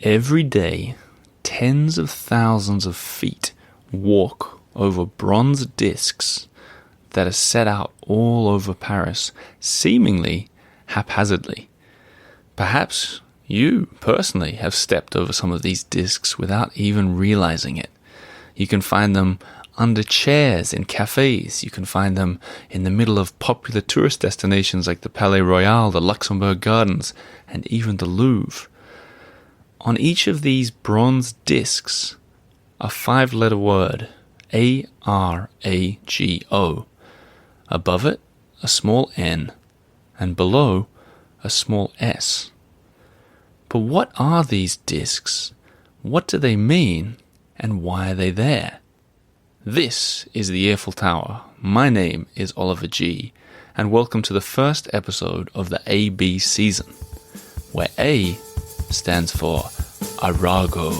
Every day, tens of thousands of feet walk over bronze discs that are set out all over Paris, seemingly haphazardly. Perhaps you personally have stepped over some of these discs without even realizing it. You can find them under chairs in cafes. You can find them in the middle of popular tourist destinations like the Palais Royal, the Luxembourg Gardens, and even the Louvre. On each of these bronze discs, a 5-letter word, A-R-A-G-O. Above it, a small N, and below, a small S. But what are these discs? What do they mean? And why are they there? This is the Eiffel Tower. My name is Oliver G, and welcome to the first episode of the AB season, where A stands for Arago.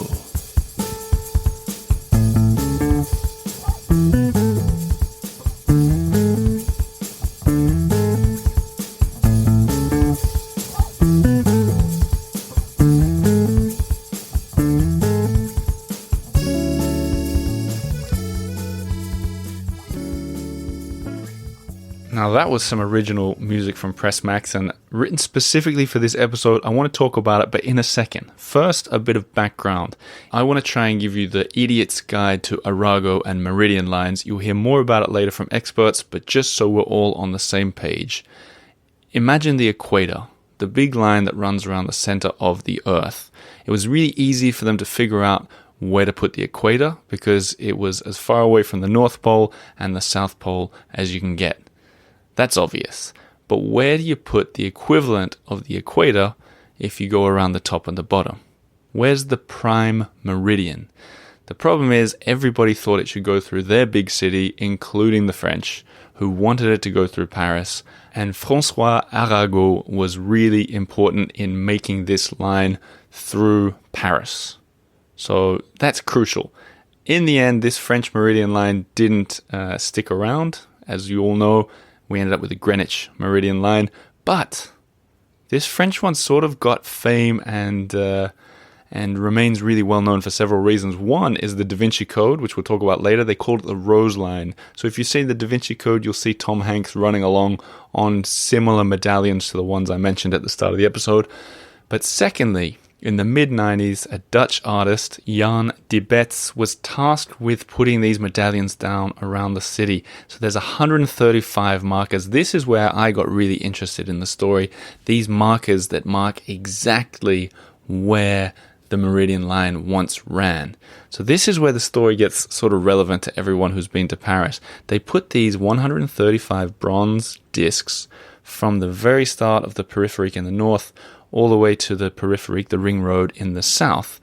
Now that was some original music from Pres Maxson, written specifically for this episode. I want to talk about it, but in a second. First, a bit of background. I want to try and give you the idiot's guide to Arago and meridian lines. You'll hear more about it later from experts, but just so we're all on the same page. Imagine the equator, the big line that runs around the center of the Earth. It was really easy for them to figure out where to put the equator because it was as far away from the North Pole and the South Pole as you can get. That's obvious, but where do you put the equivalent of the equator if you go around the top and the bottom? Where's the prime meridian? The problem is everybody thought it should go through their big city, including the French, who wanted it to go through Paris, and François Arago was really important in making this line through Paris. So that's crucial. In the end, this French meridian line didn't stick around, as you all know. We ended up with the Greenwich Meridian line, but this French one sort of got fame and remains really well known for several reasons. One is the Da Vinci Code, which we'll talk about later. They called it the Rose Line. So if you see the Da Vinci Code, you'll see Tom Hanks running along on similar medallions to the ones I mentioned at the start of the episode. But secondly, in the mid-90s, a Dutch artist, Jan de Betz, was tasked with putting these medallions down around the city. So there's 135 markers. This is where I got really interested in the story. These markers that mark exactly where the meridian line once ran. So this is where the story gets sort of relevant to everyone who's been to Paris. They put these 135 bronze discs from the very start of the Peripherique in the north all the way to the Peripherique, the ring road in the south.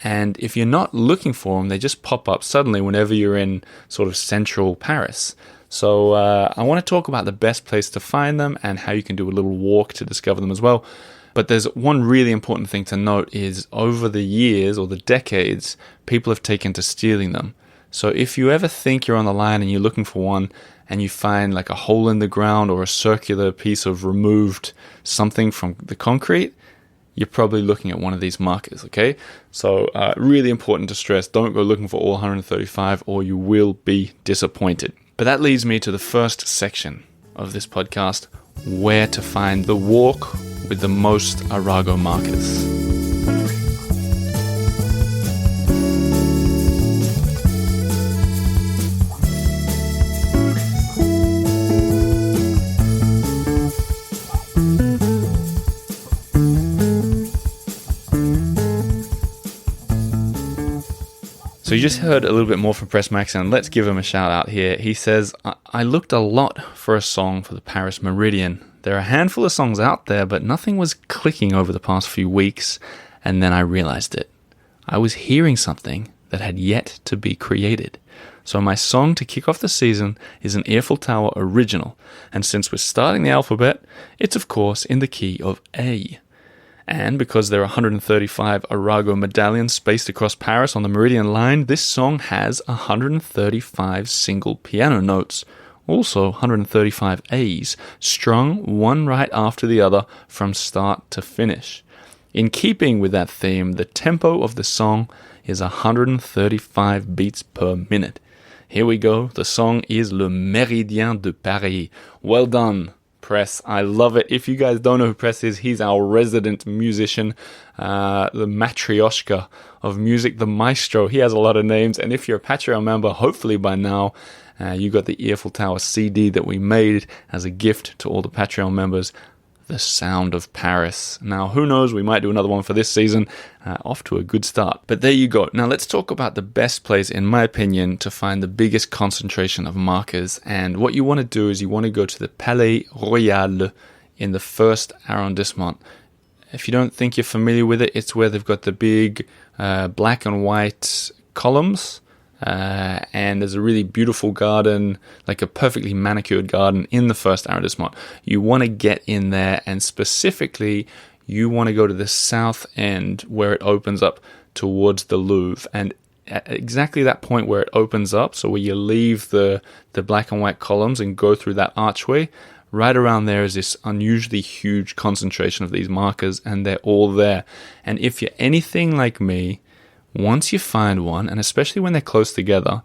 And if you're not looking for them, they just pop up suddenly whenever you're in sort of central Paris. So I want to talk about the best place to find them and how you can do a little walk to discover them as well. But there's one really important thing to note is over the years or the decades, people have taken to stealing them. So if you ever think you're on the line and you're looking for one and you find like a hole in the ground or a circular piece of removed something from the concrete, you're probably looking at one of these markers, okay? So really important to stress, don't go looking for all 135 or you will be disappointed. But that leads me to the first section of this podcast, where to find the walk with the most Arago markers. So you just heard a little bit more from Pres Maxson. Let's give him a shout out here. He says, I looked a lot for a song for the Paris Meridian. There are a handful of songs out there, but nothing was clicking over the past few weeks. And then I realized it. I was hearing something that had yet to be created. So my song to kick off the season is an Eiffel Tower original. And since we're starting the alphabet, it's of course in the key of A. And because there are 135 Arago medallions spaced across Paris on the Meridian line, this song has 135 single piano notes, also 135 A's, strung one right after the other from start to finish. In keeping with that theme, the tempo of the song is 135 beats per minute. Here we go. The song is Le Meridien de Paris. Well done, Pres. I love it. If you guys don't know who Pres is, he's our resident musician, the matryoshka of music, the maestro. He has a lot of names. And if you're a Patreon member, hopefully by now, you got the Eiffel Tower CD that we made as a gift to all the Patreon members. The Sound of Paris. Now, who knows, we might do another one for this season. Off to a good start. But there you go. Now, let's talk about the best place, in my opinion, to find the biggest concentration of markers. And what you want to do is you want to go to the Palais Royal in the first arrondissement. If you don't think you're familiar with it, it's where they've got the big black and white columns. And there's a really beautiful garden, like a perfectly manicured garden in the first arrondissement. You want to get in there, and specifically, you want to go to the south end where it opens up towards the Louvre. And at exactly that point where it opens up, so where you leave the black and white columns and go through that archway, right around there is this unusually huge concentration of these markers, and they're all there. And if you're anything like me, once you find one, and especially when they're close together,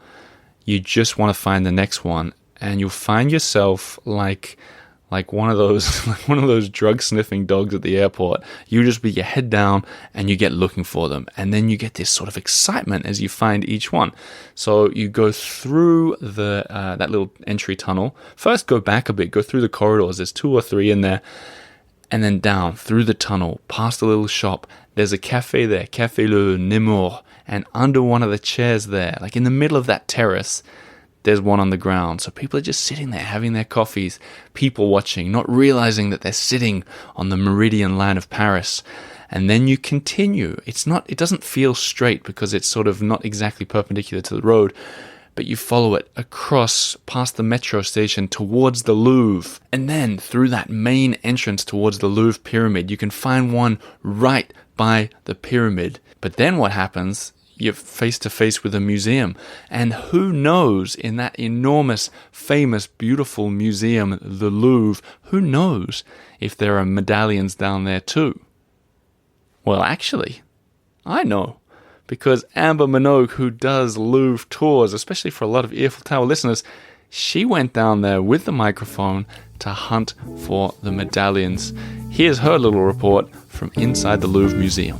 you just want to find the next one, and you'll find yourself like one of those drug sniffing dogs at the airport. You just be your head down and you get looking for them, and then you get this sort of excitement as you find each one. So you go through that little entry tunnel. First, go back a bit, go through the corridors. There's 2 or 3 in there. And then down through the tunnel, past a little shop. There's a cafe there, Café Le Nemours. And under one of the chairs there, like in the middle of that terrace, there's one on the ground. So people are just sitting there having their coffees, people watching, not realizing that they're sitting on the meridian line of Paris. And then you continue. It doesn't feel straight because it's sort of not exactly perpendicular to the road, but you follow it across past the metro station towards the Louvre. And then through that main entrance towards the Louvre pyramid, you can find one right by the pyramid. But then what happens? You're face to face with a museum. And who knows, in that enormous, famous, beautiful museum, the Louvre, who knows if there are medallions down there too? Well, actually, I know. Because Amber Minogue, who does Louvre tours, especially for a lot of Eiffel Tower listeners, she went down there with the microphone to hunt for the medallions. Here's her little report from inside the Louvre Museum.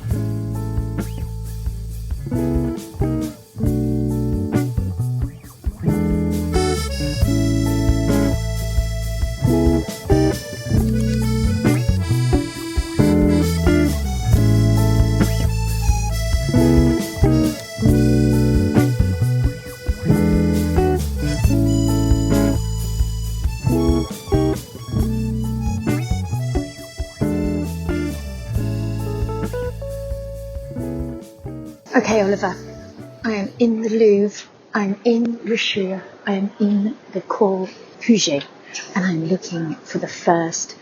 Okay, Oliver, I am in the Louvre, I'm in Richelieu, I am in the Cour Puget, and I'm looking for the first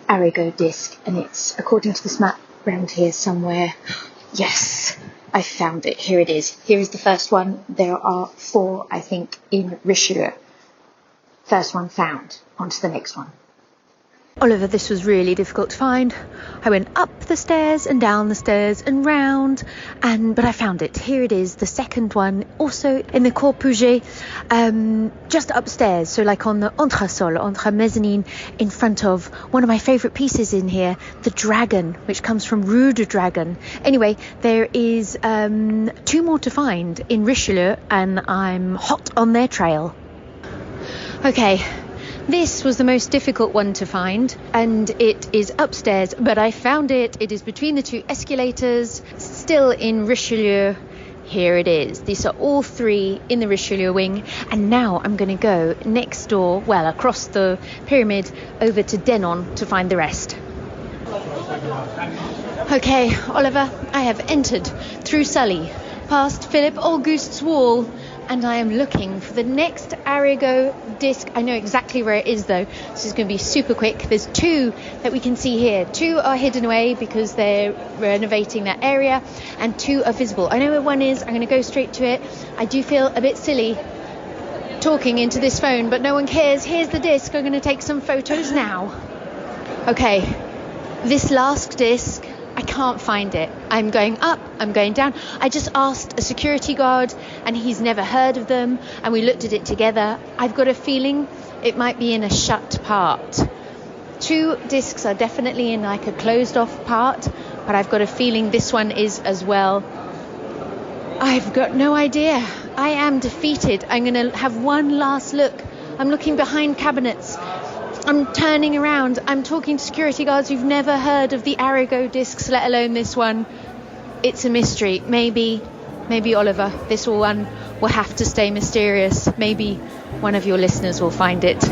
Arago disc, and it's, according to this map, around here somewhere. Yes, I found it. Here it is. Here is the first one. There are 4, I think, in Richelieu. First one found. On to the next one. Oliver, this was really difficult to find. I went up the stairs and down the stairs and round, but I found it. Here it is, the second one, also in the Cour Puget, just upstairs, so like on the entre mezzanine, in front of one of my favourite pieces in here, the Dragon, which comes from Rue de Dragon. Anyway, there is 2 more to find in Richelieu, and I'm hot on their trail. Okay. This was the most difficult one to find, and it is upstairs, but I found it. It is between the 2 escalators, still in Richelieu. Here it is. These are all 3 in the Richelieu wing, and now I'm going to go next door, well, across the pyramid, over to Denon to find the rest. Okay, Oliver, I have entered through Sully, past Philip Auguste's wall, and I am looking for the next Arago disc. I know exactly where it is, though. This is going to be super quick. There's 2 that we can see here. 2 are hidden away because they're renovating that area, and 2 are visible. I know where one is. I'm going to go straight to it. I do feel a bit silly talking into this phone, but no one cares. Here's the disc. I'm going to take some photos now. Okay, this last disc I can't find it. I'm going up, I'm going down. I just asked a security guard and he's never heard of them, and we looked at it together. I've got a feeling it might be in a shut part. 2 discs are definitely in like a closed off part, but I've got a feeling this one is as well. I've got no idea. I am defeated. I'm going to have one last look. I'm looking behind cabinets. I'm turning around. I'm talking to security guards who've never heard of the Arago discs, let alone this one. It's a mystery. Maybe Oliver, this one will have to stay mysterious. Maybe one of your listeners will find it.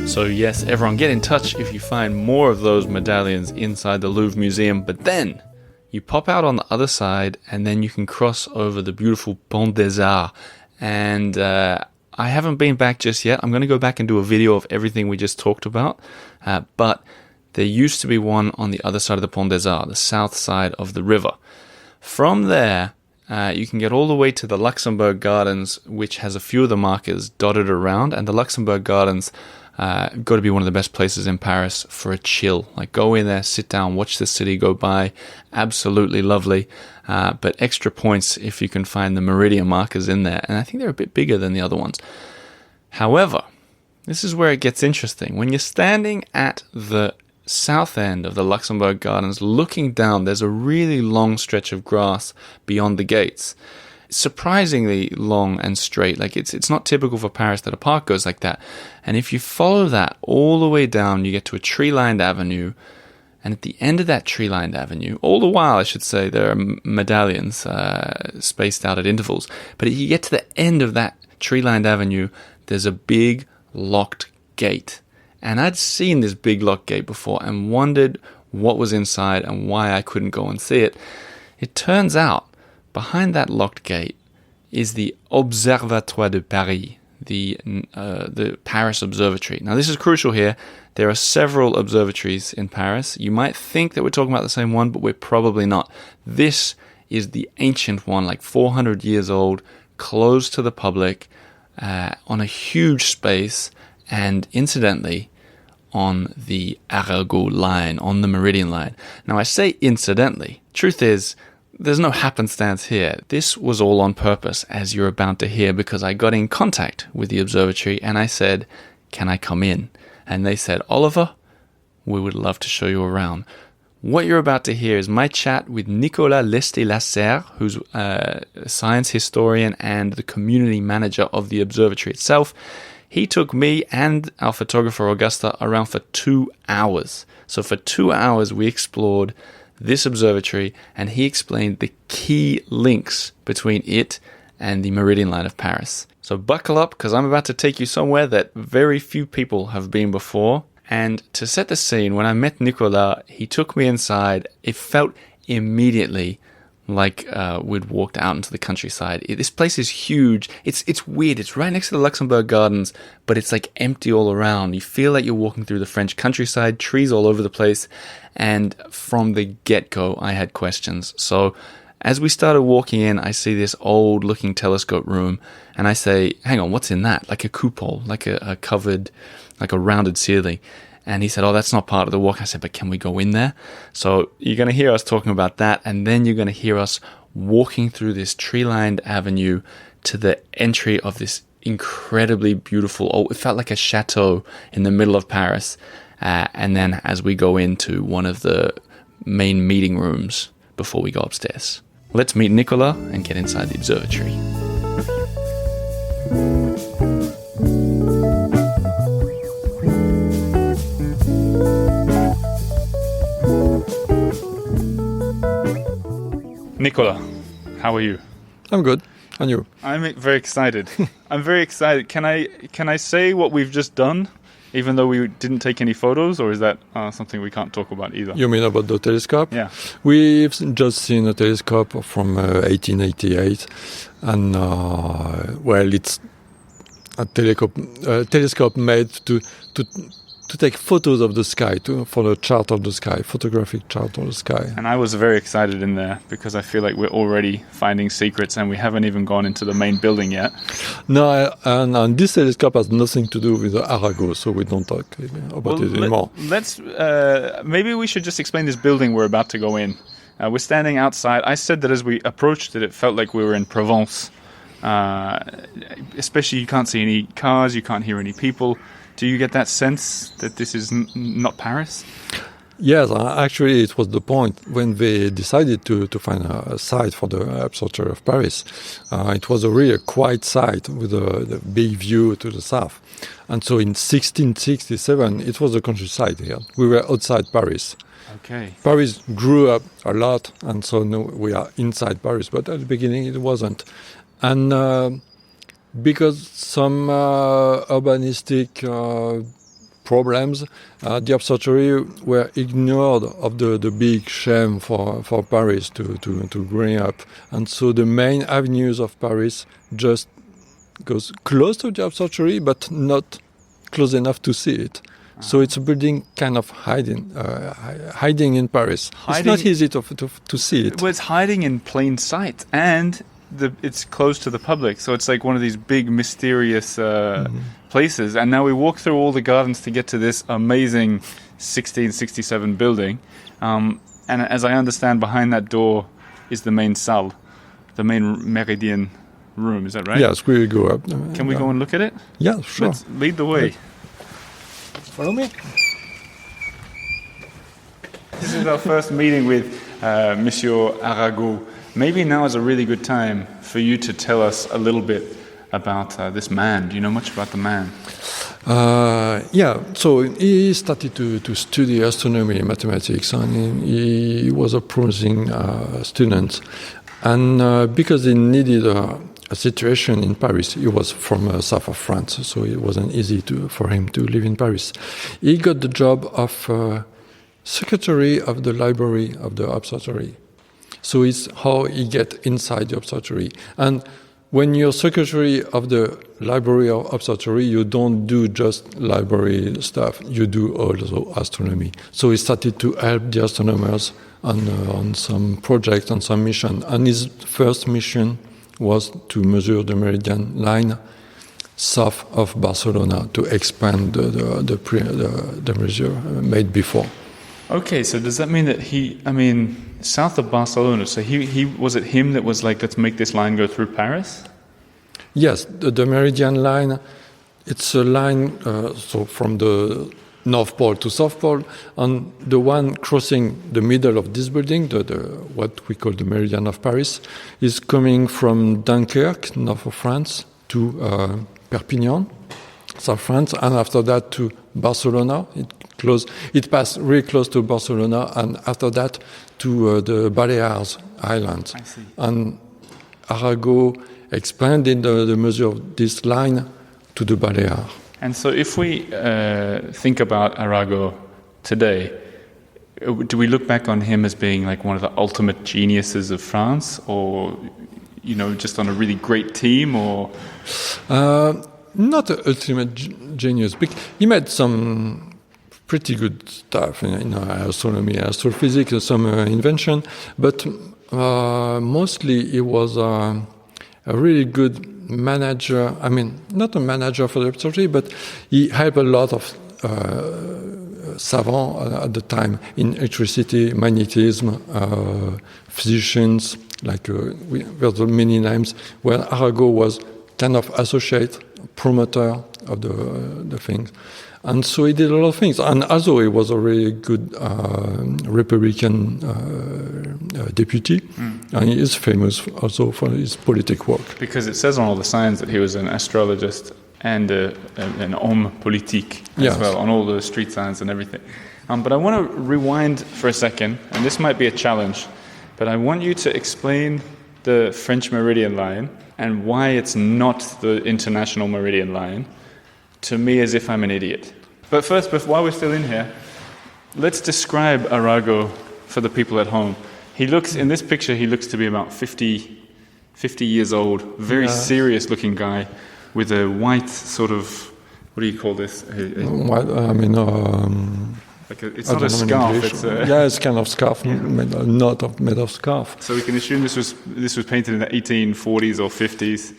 So yes, everyone get in touch if you find more of those medallions inside the Louvre Museum, but then you pop out on the other side and then you can cross over the beautiful Pont des Arts. And I haven't been back just yet. I'm going to go back and do a video of everything we just talked about. But there used to be one on the other side of the Pont des Arts, the south side of the river. From there, you can get all the way to the Luxembourg Gardens, which has a few of the markers dotted around. And the Luxembourg Gardens got to be one of the best places in Paris for a chill. Like, go in there, sit down, watch the city go by. Absolutely lovely. But extra points if you can find the meridian markers in there. And I think they're a bit bigger than the other ones. However, this is where it gets interesting. When you're standing at the south end of the Luxembourg Gardens, looking down, there's a really long stretch of grass beyond the gates. Surprisingly long and straight. Like, it's not typical for Paris that a park goes like that. And if you follow that all the way down, you get to a tree-lined avenue. And at the end of that tree-lined avenue, all the while, I should say, there are medallions spaced out at intervals. But if you get to the end of that tree-lined avenue, there's a big locked gate. And I'd seen this big locked gate before and wondered what was inside and why I couldn't go and see it. It turns out, behind that locked gate is the Observatoire de Paris, the Paris Observatory. Now, this is crucial here. There are several observatories in Paris. You might think that we're talking about the same one, but we're probably not. This is the ancient one, like 400 years old, closed to the public, on a huge space, and incidentally, on the Arago line, on the Meridian line. Now, I say incidentally. Truth is, there's no happenstance here. This was all on purpose, as you're about to hear, because I got in contact with the observatory and I said, can I come in? And they said, Oliver, we would love to show you around. What you're about to hear is my chat with Nicolas Lesté-Lasserre, who's a science historian and the community manager of the observatory itself. He took me and our photographer Augusta around for 2 hours. So for 2 hours we explored this observatory, and he explained the key links between it and the Meridian line of Paris. So buckle up, because I'm about to take you somewhere that very few people have been before. And to set the scene, when I met Nicolas, he took me inside. It felt immediately like we'd walked out into the countryside. This place is huge. It's weird. It's right next to the Luxembourg Gardens, but it's like empty all around. You feel like you're walking through the French countryside, trees all over the place. And from the get-go, I had questions. So as we started walking in, I see this old-looking telescope room, and I say, hang on, what's in that? Like a coupole, like a covered, like a rounded ceiling. And he said, oh, that's not part of the walk. I said, but can we go in there? So you're going to hear us talking about that, and then you're going to hear us walking through this tree-lined avenue to the entry of this incredibly beautiful, it felt like a chateau in the middle of Paris. And then as we go into one of the main meeting rooms before we go upstairs. Let's meet Nicolas and get inside the observatory. Nicolas, how are you? I'm good. And you? I'm very excited. I'm very excited. Can I say what we've just done? Even though we didn't take any photos, or is that something we can't talk about either? You mean about the telescope? Yeah. We've just seen a telescope from 1888, and well, telescope made to take photos of the sky, for the chart of the sky, photographic chart of the sky. And I was very excited in there because I feel like we're already finding secrets and we haven't even gone into the main building yet. No, and this telescope has nothing to do with the Arago, so we don't talk about it anymore. Let's maybe we should just explain this building we're about to go in. We're standing outside. I said that as we approached it, it felt like we were in Provence. Especially you can't see any cars, you can't hear any people. Do you get that sense that this is not Paris? Yes, actually it was the point when they decided to find a site for the Observatory of Paris. It was a really quiet site with the big view to the south. And so in 1667 it was a countryside here. We were outside Paris. Okay. Paris grew up a lot, and so now we are inside Paris, but at the beginning it wasn't. And because some urbanistic problems, the observatory were ignored of the big shame for Paris to growing up. And so the main avenues of Paris just goes close to the observatory, but not close enough to see it. So it's a building kind of hiding in Paris. It's not easy to see it. Well, it's hiding in plain sight, and it's closed to the public. So it's like one of these big, mysterious places. And now we walk through all the gardens to get to this amazing 1667 building. And as I understand, behind that door is the main salle, the main meridian room. Is that right? Yes, we go up. Can we go and look at it? Yeah, sure. Let's lead the way. Follow me. This is our first meeting with Monsieur Arago. Maybe now is a really good time for you to tell us a little bit about this man. Do you know much about the man? Yeah, so he started to study astronomy and mathematics, and he was a promising student. And because he needed a situation in Paris, he was from south of France, so it wasn't easy for him to live in Paris. He got the job of secretary of the library of the observatory. So it's how he get inside the observatory. And when you're secretary of the library of observatory, you don't do just library stuff. You do also astronomy. So he started to help the astronomers on some project, on some mission. And his first mission was to measure the meridian line south of Barcelona to expand the measure made before. Okay, so does that mean that south of Barcelona, so he was it him that was like, let's make this line go through Paris? Yes, the meridian line, it's a line so from the North Pole to South Pole, and the one crossing the middle of this building, what we call the Meridian of Paris, is coming from Dunkirk, north of France, to Perpignan, south France, and after that to Barcelona. It passed really close to Barcelona, and after that to the Balears Islands. I see. And Arago expanded the measure of this line to the Balears. And so if we think about Arago today, do we look back on him as being like one of the ultimate geniuses of France, or, just on a really great team, or? Not the ultimate genius. He made some pretty good stuff in astronomy, astrophysics, some invention, but mostly he was a really good manager. I mean, not a manager for the observatory, but he helped a lot of savants at the time in electricity, magnetism, physicians, there's many names, where Arago was kind of associate, promoter of the things. And so he did a lot of things. And also he was a really good Republican deputy. And he is famous also for his political work. Because it says on all the signs that he was an astrologist and an homme politique as well, on all the street signs and everything. But I want to rewind for a second, and this might be a challenge, but I want you to explain the French meridian line and why it's not the international meridian line, to me as if I'm an idiot. But first, while we're still in here, let's describe Arago for the people at home. In this picture, he looks to be about 50 years old, very serious looking guy. with a white sort of, what do you call this? It's not a scarf. It's kind of scarf, made of scarf. So we can assume this was painted in the 1840s or 50s.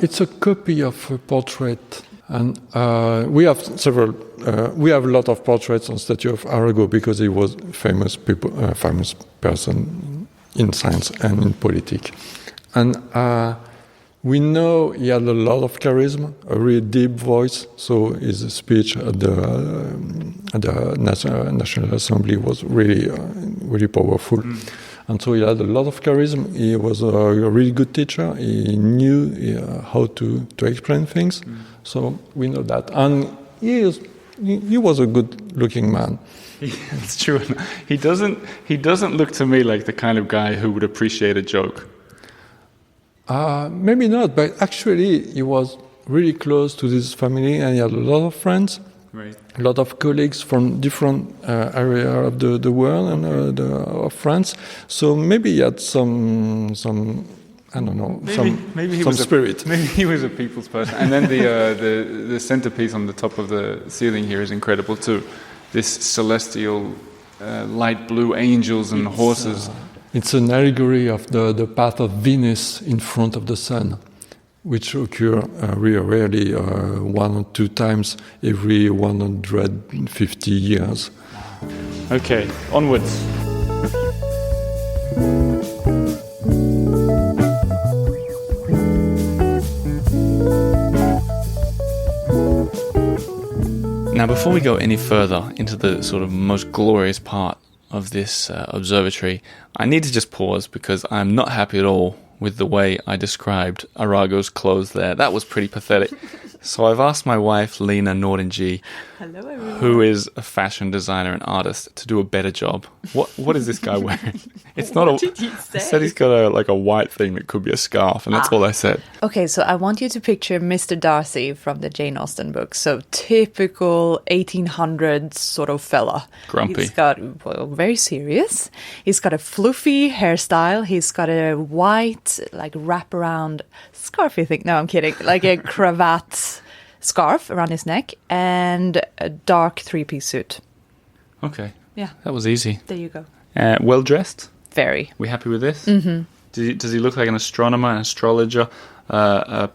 It's a copy of a portrait, and we have several. We have a lot of portraits on statue of Arago because he was famous person in science and in politics, and we know he had a lot of charisma, a really deep voice. So his speech at the National Assembly was really powerful. And so he had a lot of charisma. He was a really good teacher. He knew how to explain things. So we know that. And he was a good-looking man. It's true. He doesn't look to me like the kind of guy who would appreciate a joke. Maybe not, but actually he was really close to this family, and he had a lot of friends. Right. A lot of colleagues from different areas of the world and of France. So maybe he had some I don't know, maybe some spirit. Maybe he was a people's person. And then the centerpiece on the top of the ceiling here is incredible too. This celestial light blue angels and horses. It's an allegory of the path of Venus in front of the sun, which occur really rarely, 1 or 2 times every 150 years. Okay, onwards. Now, before we go any further into the sort of most glorious part of this observatory, I need to just pause because I'm not happy at all with the way I described Arago's clothes there. That was pretty pathetic. So I've asked my wife, Lena Nordengy, who is a fashion designer and artist, to do a better job. What is this guy wearing? It's not What did you say? I said he's got a white thing that could be a scarf, and that's all I said. Okay, so I want you to picture Mr. Darcy from the Jane Austen book. So typical 1800s sort of fella. Grumpy. He's got, very serious. He's got a fluffy hairstyle. He's got a white, wraparound scarf, I think. No, I'm kidding. Like a cravat scarf around his neck and a dark 3-piece suit. Okay. Yeah. That was easy. There you go. Well dressed? Very. We happy with this? Mm-hmm. Does he look like an astronomer, an astrologer, a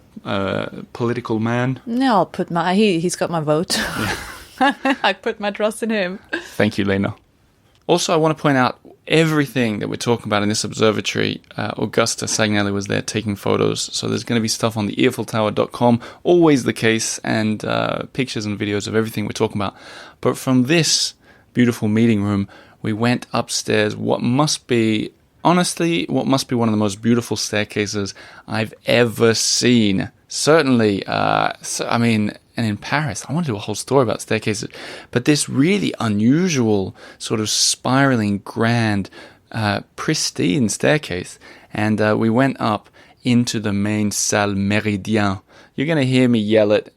political man? No, I'll put he's got my vote. Yeah. I put my trust in him. Thank you, Lena. Also, I want to point out everything that we're talking about in this observatory. Augusta Sagnelli was there taking photos. So there's going to be stuff on the EiffelTower.com, always the case, and pictures and videos of everything we're talking about. But from this beautiful meeting room, we went upstairs what must be one of the most beautiful staircases I've ever seen. Certainly, and in Paris, I want to do a whole story about staircases, but this really unusual sort of spiraling, grand, pristine staircase. And we went up into the main salle Meridien. You're going to hear me yell it,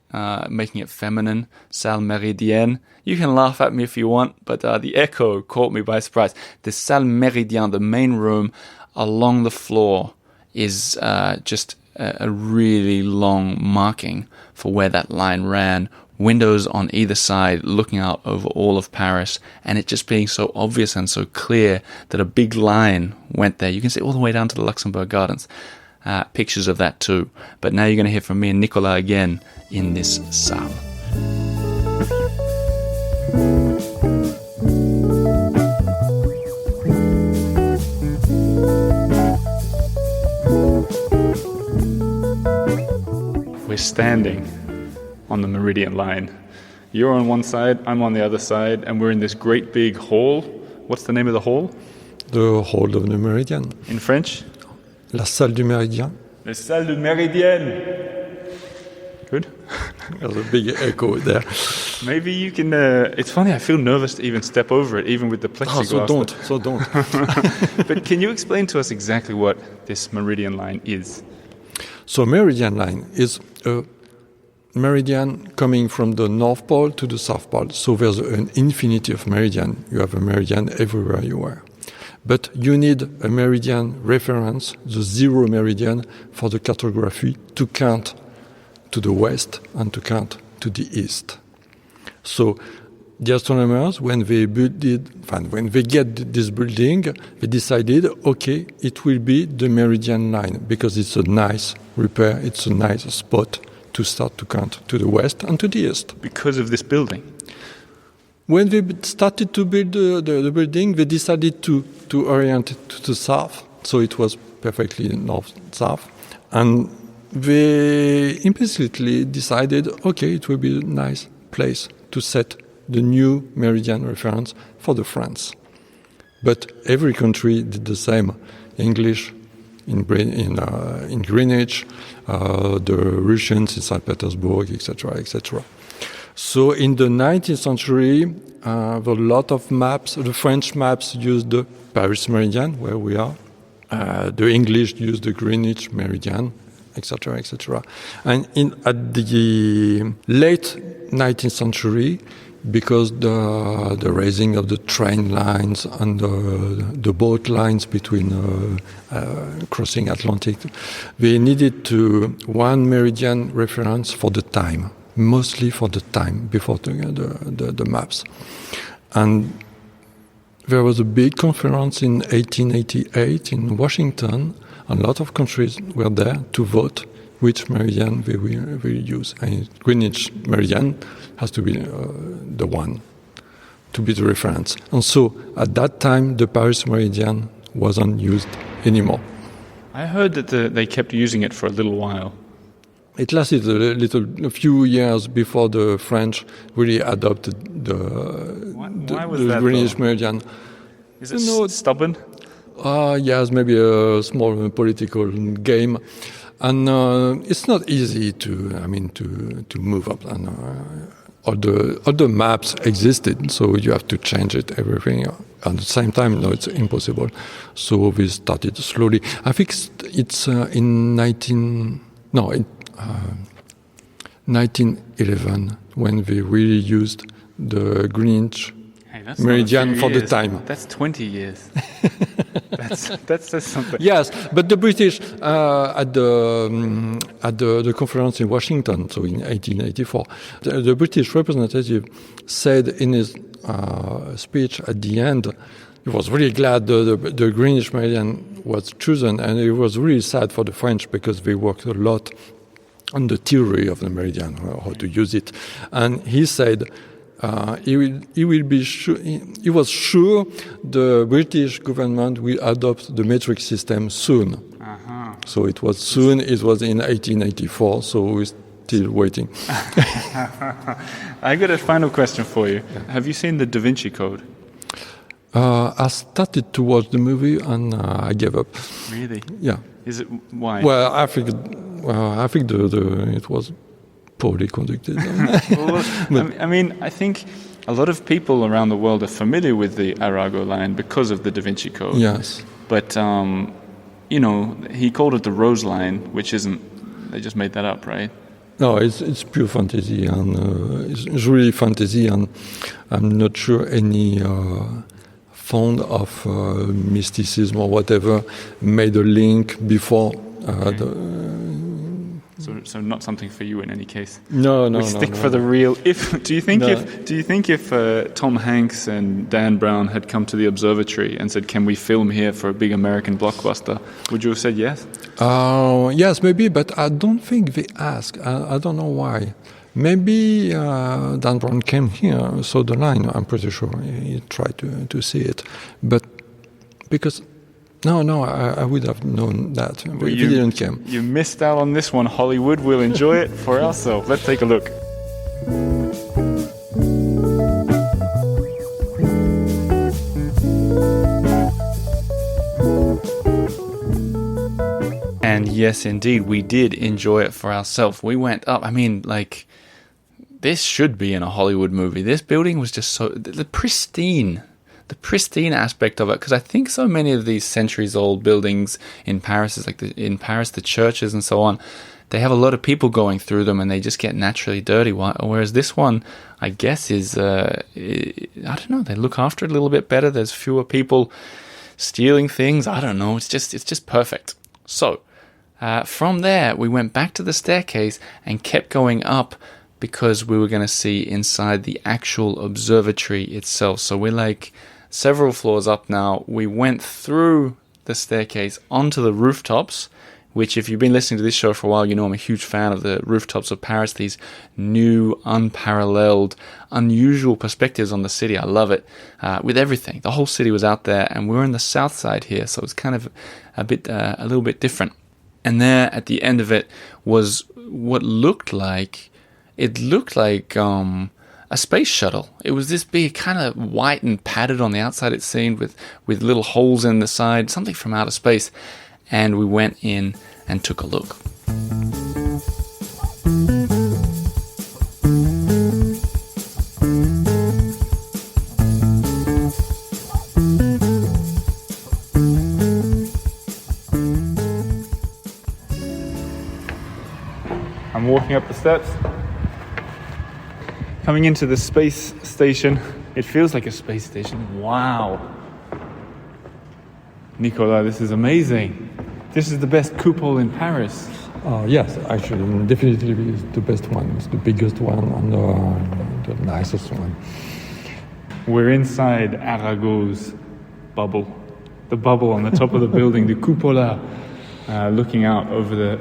making it feminine, salle Meridienne. You can laugh at me if you want, but the echo caught me by surprise. The salle Meridien, the main room, along the floor is just a really long marking for where that line ran. Windows on either side looking out over all of Paris, and it just being so obvious and so clear that a big line went there. You can see all the way down to the Luxembourg Gardens. Pictures of that too. But now you're going to hear from me and Nicolas again in this salle. We're standing on the Meridian line. You're on one side, I'm on the other side, and we're in this great big hall. What's the name of the hall? The Hall of the Meridian. In French? La Salle du Méridien. La Salle du Méridien. Good. There's a big echo there. Maybe you can... it's funny, I feel nervous to even step over it, even with the plexiglass. So don't. But can you explain to us exactly what this Meridian line is? So Meridian line is a meridian coming from the North Pole to the South Pole. So there's an infinity of meridian. You have a meridian everywhere you are. But you need a meridian reference, the 0 meridian, for the cartography to count to the west and to count to the east. So the astronomers, when they get this building, they decided, okay, it will be the meridian line because it's a nice repair, it's a nice spot to start to count to the west and to the east. Because of this building? When they started to build the building, they decided to orient it to the south, so it was perfectly north-south, and they implicitly decided, okay, it will be a nice place to set the new meridian reference for the France. But every country did the same. English in Greenwich, the Russians in St. Petersburg, etc., etc. So in the 19th century, a lot of maps, the French maps used the Paris meridian, where we are. The English used the Greenwich meridian, etc., etc. And at the late 19th century, because the raising of the train lines and the boat lines between crossing Atlantic, we needed one meridian reference for the time, mostly for the time before the maps. And there was a big conference in 1888 in Washington. A lot of countries were there to vote which meridian they will use. And Greenwich meridian has to be the one to be the reference. And so at that time, the Paris meridian wasn't used anymore. I heard that they kept using it for a little while. It lasted a few years before the French really adopted the Greenwich meridian. Is it stubborn? Yes, maybe a small political game. And it's not easy to move up. And all the maps existed, so you have to change everything. At the same time, no, it's impossible. So we started slowly. I think it's in 1911 when we really used the Greenwich meridian for the time. That's 20 years. That's something. Yes, but the British at the conference in Washington, so in 1884, the British representative said in his speech at the end, he was really glad the Greenwich meridian was chosen, and it was really sad for the French because they worked a lot on the theory of the meridian, how to use it, and he said. He was sure the British government will adopt the metric system soon. Uh-huh. So it was soon. It was in 1884. So we're still waiting. I got a final question for you. Yeah. Have you seen the Da Vinci Code? I started to watch the movie and I gave up. Really? Yeah. Is it why? Well, I think it was poorly conducted. I think a lot of people around the world are familiar with the Arago line because of the Da Vinci Code. Yes. But, he called it the Rose line, which isn't, they just made that up, right? No, it's pure fantasy, and it's really fantasy, and I'm not sure any fond of mysticism or whatever made a link before So not something for you in any case. No. We stick for the real. Do you think if Tom Hanks and Dan Brown had come to the observatory and said, "Can we film here for a big American blockbuster?" would you have said yes? Yes, maybe, but I don't think they asked. I don't know why. Maybe Dan Brown came here, saw the line. I'm pretty sure he tried to see it, but because. No, I would have known that. Well, we didn't come. You missed out on this one, Hollywood. We'll enjoy it for ourselves. Let's take a look. And yes, indeed, we did enjoy it for ourselves. We went up. This should be in a Hollywood movie. This building was just so the pristine aspect of it, because I think so many of these centuries-old buildings in Paris, in Paris, the churches and so on, they have a lot of people going through them and they just get naturally dirty. Whereas this one, I guess, is, I don't know, they look after it a little bit better. There's fewer people stealing things. I don't know. It's just perfect. So, From there, we went back to the staircase and kept going up because we were going to see inside the actual observatory itself. So we're like several floors up now. We went through the staircase onto the rooftops, which if you've been listening to this show for a while, you know I'm a huge fan of the rooftops of Paris, these new, unparalleled, unusual perspectives on the city. I love it, with everything. The whole city was out there, and we were in the south side here, so it's kind of a little bit different. And there, at the end of it, was what looked like a space shuttle. It was this big, kind of white and padded on the outside, it seemed, with little holes in the side, something from outer space. And we went in and took a look. I'm walking up the steps, coming into the space station. It feels like a space station. Wow. Nicolas, this is amazing. This is the best coupole in Paris. Yes, actually, definitely it's the best one. It's the biggest one and the nicest one. We're inside Arago's bubble. The bubble on the top of the building, the cupola, looking out over the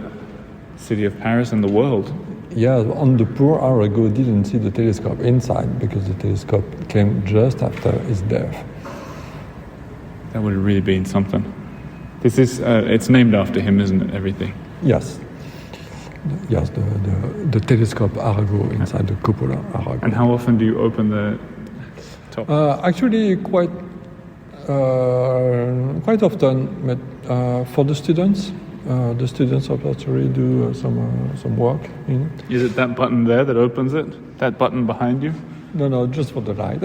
city of Paris and the world. Yeah, on the poor Arago didn't see the telescope inside because the telescope came just after his death. That would have really been something. This is, it's named after him, isn't it, everything? Yes. Yes, the telescope Arago inside the cupola Arago. And how often do you open the top? Actually, quite often, but for the students observatory do some work in it. Is it that button there that opens it? That button behind you? No, just for the light.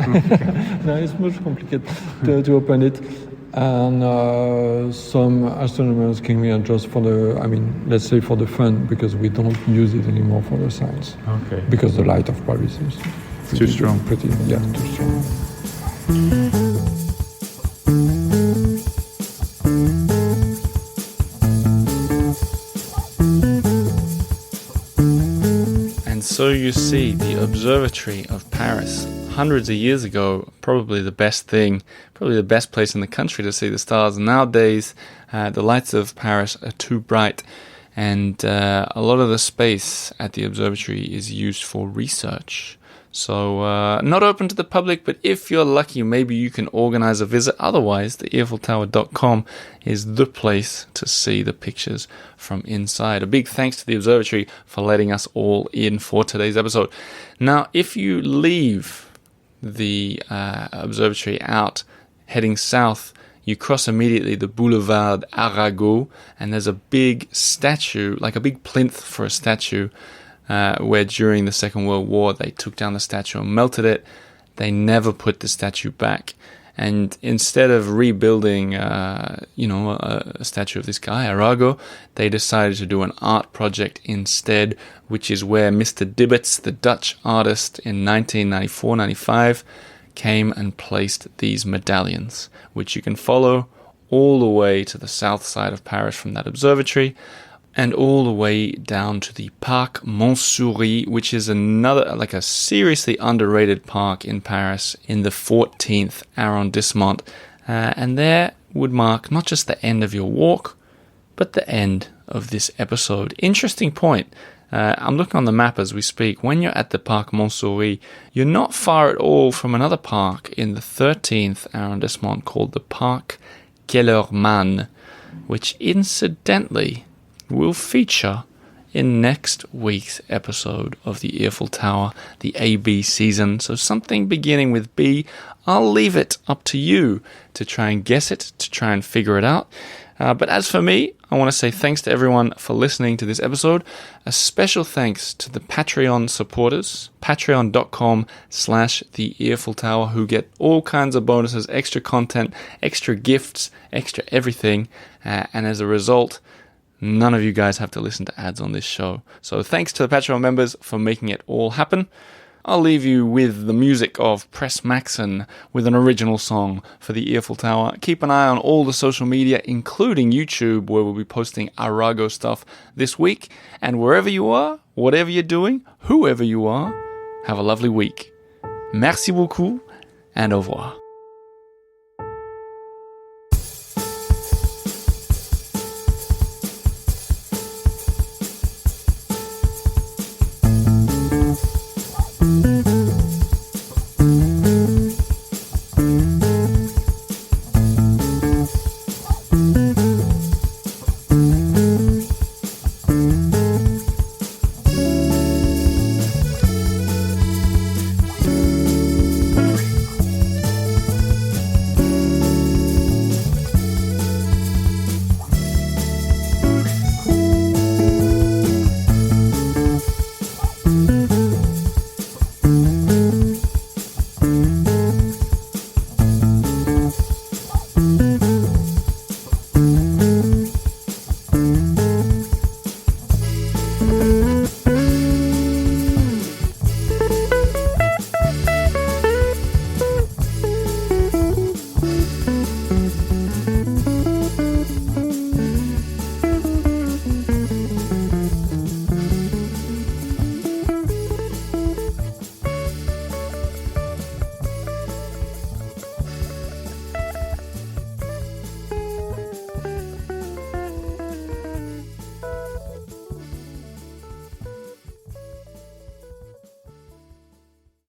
No, it's much complicated to open it. And some astronomers came here just for let's say for the fun, because we don't use it anymore for the science. Okay. Because the light of Paris is too strong. Too strong. And so you see, the Observatory of Paris, hundreds of years ago, probably the best place in the country to see the stars. Nowadays, the lights of Paris are too bright, and a lot of the space at the observatory is used for research. So, not open to the public, but if you're lucky, maybe you can organize a visit. Otherwise, the EiffelTower.com is the place to see the pictures from inside. A big thanks to the observatory for letting us all in for today's episode. Now, if you leave the observatory out, heading south, you cross immediately the Boulevard Arago, and there's a big statue, like a big plinth for a statue, where during the Second World War they took down the statue and melted it. They never put the statue back. And instead of rebuilding, a statue of this guy, Arago, they decided to do an art project instead, which is where Mr. Dibbets, the Dutch artist, in 1994-95, came and placed these medallions, which you can follow all the way to the south side of Paris from that observatory, and all the way down to the Parc Montsouris, which is another, like a seriously underrated park in Paris in the 14th arrondissement. And there would mark not just the end of your walk, but the end of this episode. Interesting point. I'm looking on the map as we speak. When you're at the Parc Montsouris, you're not far at all from another park in the 13th arrondissement called the Parc Kellermann, which incidentally will feature in next week's episode of the Eiffel Tower, the AB season. So something beginning with B. I'll leave it up to you to try and guess it, to try and figure it out. But as for me, I want to say thanks to everyone for listening to this episode. A special thanks to the Patreon supporters, patreon.com/the Eiffel Tower, who get all kinds of bonuses, extra content, extra gifts, extra everything. And as a result, none of you guys have to listen to ads on this show. So thanks to the Patreon members for making it all happen. I'll leave you with the music of Pres Maxson with an original song for the Eiffel Tower. Keep an eye on all the social media, including YouTube, where we'll be posting Arago stuff this week. And wherever you are, whatever you're doing, whoever you are, have a lovely week. Merci beaucoup, and au revoir.